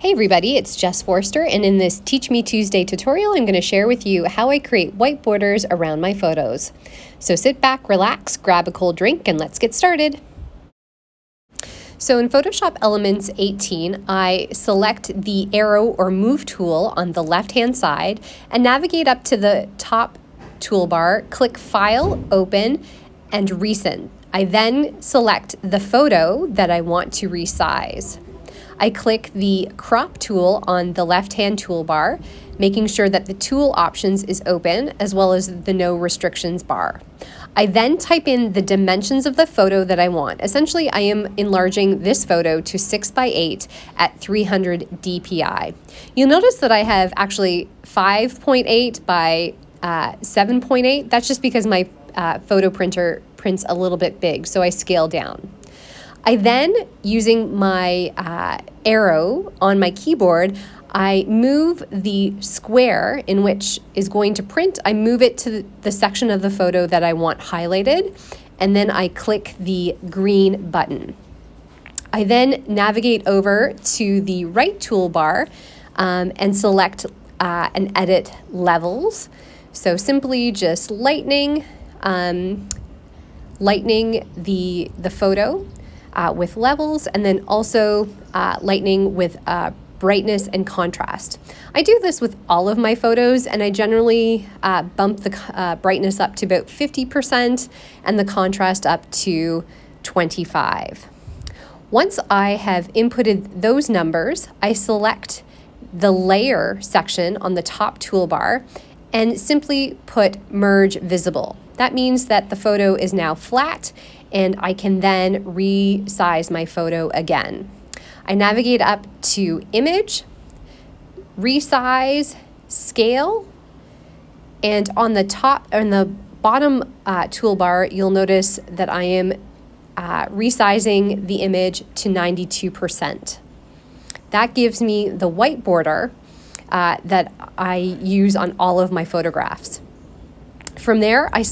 Hey everybody, it's Jess Forster, and in this Teach Me Tuesday tutorial, I'm going to share with you how I create white borders around my photos. So sit back, relax, grab a cold drink, and let's get started. So in Photoshop Elements 18, I select the arrow or move tool on the left-hand side and navigate up to the top toolbar, click File, Open, and Recent. I then select the photo that I want to resize. I click the crop tool on the left-hand toolbar, making sure that the tool options is open, as well as the no restrictions bar. I then type in the dimensions of the photo that I want. Essentially, I am enlarging this photo to 6:8 at 300 dpi. You'll notice that I have actually 5.8 by 7.8. That's just because my photo printer prints a little bit big, so I scale down. I then, using my arrow on my keyboard, I move the square in which is going to print. I move it to the section of the photo that I want highlighted, and then I click the green button. I then navigate over to the right toolbar and select and edit levels. So simply just lightening the photo with levels, and then also lightening with brightness and contrast. I do this with all of my photos, and I generally bump the brightness up to about 50% and the contrast up to 25. Once I have inputted those numbers, I select the layer section on the top toolbar and simply put merge visible. That means that the photo is now flat, and I can then resize my photo again. I navigate up to Image, Resize, Scale, and on the top or in the bottom toolbar, you'll notice that I am resizing the image to 92%. That gives me the white border that I use on all of my photographs. From there, I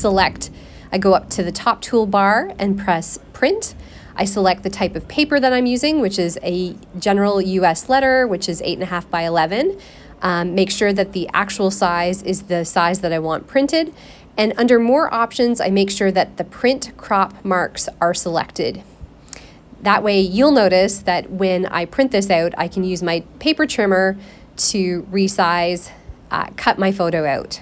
go up to the top toolbar and press Print. I select the type of paper that I'm using, which is a general US letter, which is 8.5 by 11. Make sure that the actual size is the size that I want printed. And under More Options, I make sure that the print crop marks are selected. That way, you'll notice that when I print this out, I can use my paper trimmer to resize, cut my photo out.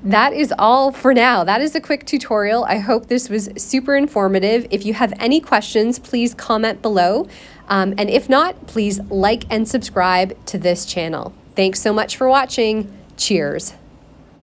That is all for now. That is a quick tutorial. I hope this was super informative. If you have any questions, please comment below. And if not, please like and subscribe to this channel. Thanks so much for watching. Cheers.